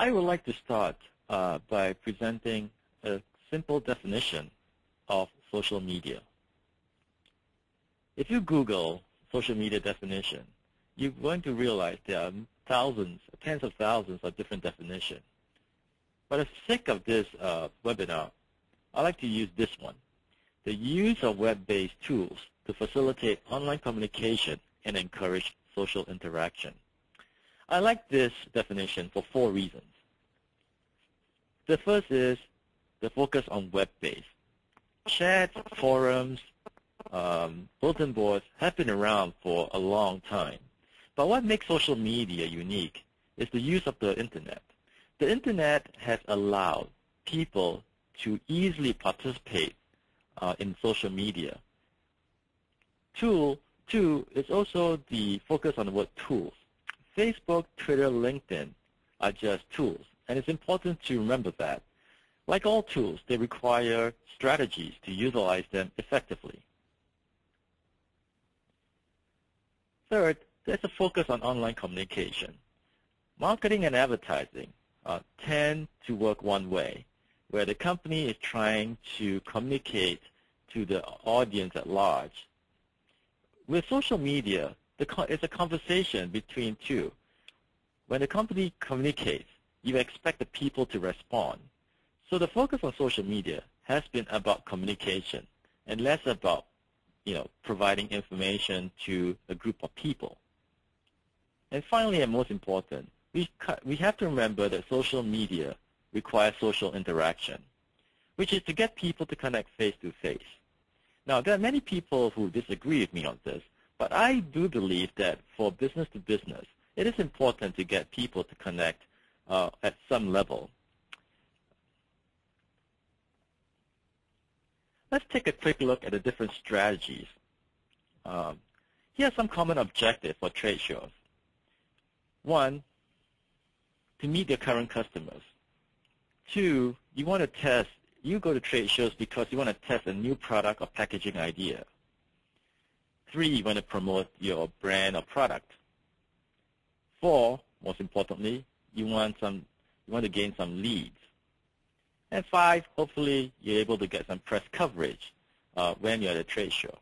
I would like to start by presenting a simple definition of social media. If you Google social media definition, you're going to realize there are thousands, tens of thousands of different definitions. For the sake of this webinar, I like to use this one: the use of web-based tools to facilitate online communication and encourage social interaction. I like this definition for 4 reasons. The first is the focus on web-based. Chats, forums, bulletin boards have been around for a long time. But what makes social media unique is the use of the Internet. The Internet has allowed people to easily participate in social media. Two is also the focus on the word tools. Facebook, Twitter, LinkedIn are just tools, and it's important to remember that. Like all tools, they require strategies to utilize them effectively. Third, there's a focus on online communication. Marketing and advertising tend to work one way, where the company is trying to communicate to the audience at large. With social media, it's a conversation between two. When the company communicates, you expect the people to respond. So the focus on social media has been about communication and less about, providing information to a group of people. And finally, and most important, we have to remember that social media requires social interaction, which is to get people to connect face-to-face. Now, there are many people who disagree with me on this, but I do believe that for business-to-business, it is important to get people to connect at some level. Let's take a quick look at the different strategies. Here are some common objectives for trade shows. 1, to meet your current customers. 2, you go to trade shows because you want to test a new product or packaging idea. 3, you want to promote your brand or product. 4, most importantly, you want to gain some leads. And 5, hopefully you're able to get some press coverage when you're at a trade show.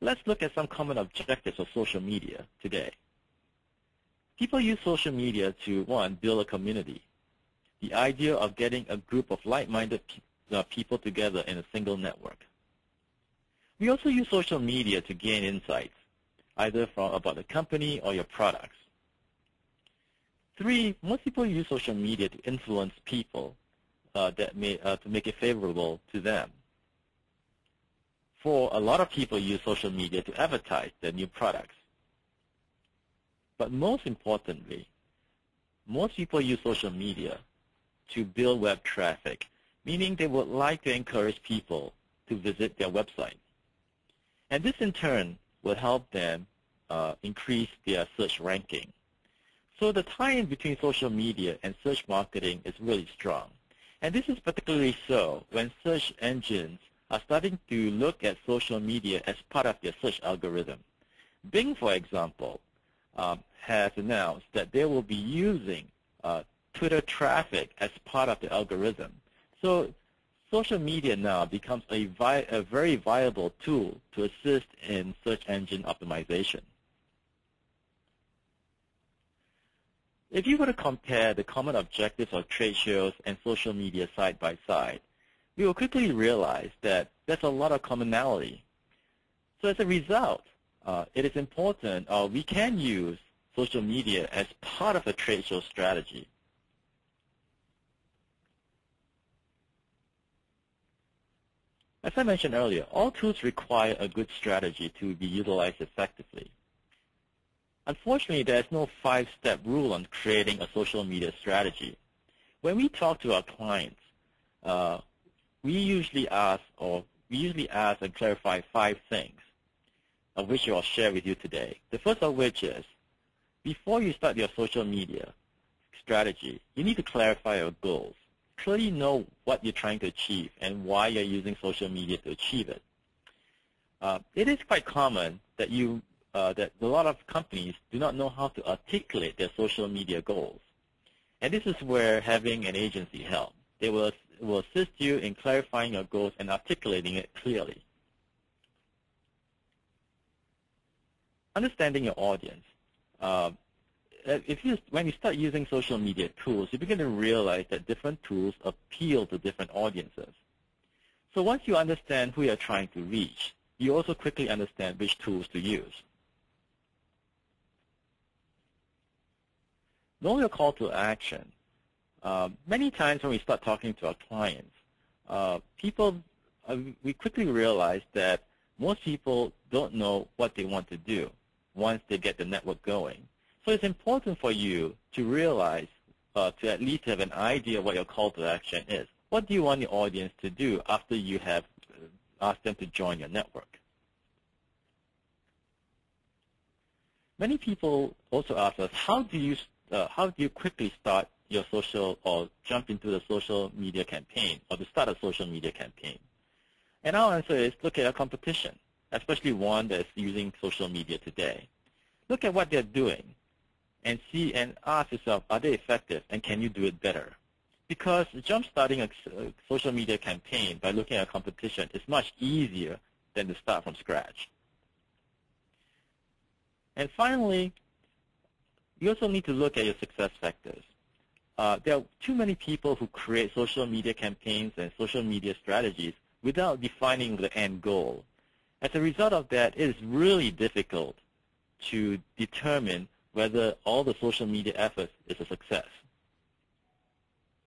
Let's look at some common objectives of social media today. People use social media to, 1, build a community. The idea of getting a group of like-minded people together in a single network. We also use social media to gain insights, either about the company or your products. 3, most people use social media to influence people to make it favorable to them. 4, a lot of people use social media to advertise their new products. But most importantly, most people use social media to build web traffic, meaning they would like to encourage people to visit their website. And this in turn will help them increase their search ranking. So the tie-in between social media and search marketing is really strong. And this is particularly so when search engines are starting to look at social media as part of their search algorithm. Bing, for example, has announced that they will be using Twitter traffic as part of the algorithm. So social media now becomes a very viable tool to assist in search engine optimization. If you were to compare the common objectives of trade shows and social media side by side, we will quickly realize that there's a lot of commonality. So as a result, it is important, we can use social media as part of a trade show strategy. As I mentioned earlier, all tools require a good strategy to be utilized effectively. Unfortunately, there is no 5-step rule on creating a social media strategy. When we talk to our clients, we usually ask and clarify 5 things, of which I'll share with you today. The first of which is, before you start your social media strategy, you need to clarify your goals. Clearly know what you're trying to achieve and why you're using social media to achieve it. It is quite common that you that a lot of companies do not know how to articulate their social media goals. And this is where having an agency helps. They will assist you in clarifying your goals and articulating it clearly. Understanding your audience. When you start using social media tools, you begin to realize that different tools appeal to different audiences. So once you understand who you're trying to reach, you also quickly understand which tools to use. Know your call to action. Many times when we start talking to our clients, we quickly realize that most people don't know what they want to do once they get the network going. So it's important for you to realize, to at least have an idea of what your call to action is. What do you want your audience to do after you have asked them to join your network? Many people also ask us, how do you quickly start your social or jump into the social media campaign or to start a social media campaign? And our answer is look at our competition, especially one that's using social media today. Look at what they're doing and see and ask yourself, are they effective and can you do it better? Because jump-starting a social media campaign by looking at competition is much easier than to start from scratch. And finally, you also need to look at your success factors. There are too many people who create social media campaigns and social media strategies without defining the end goal. As a result of that, it is really difficult to determine whether all the social media effort is a success.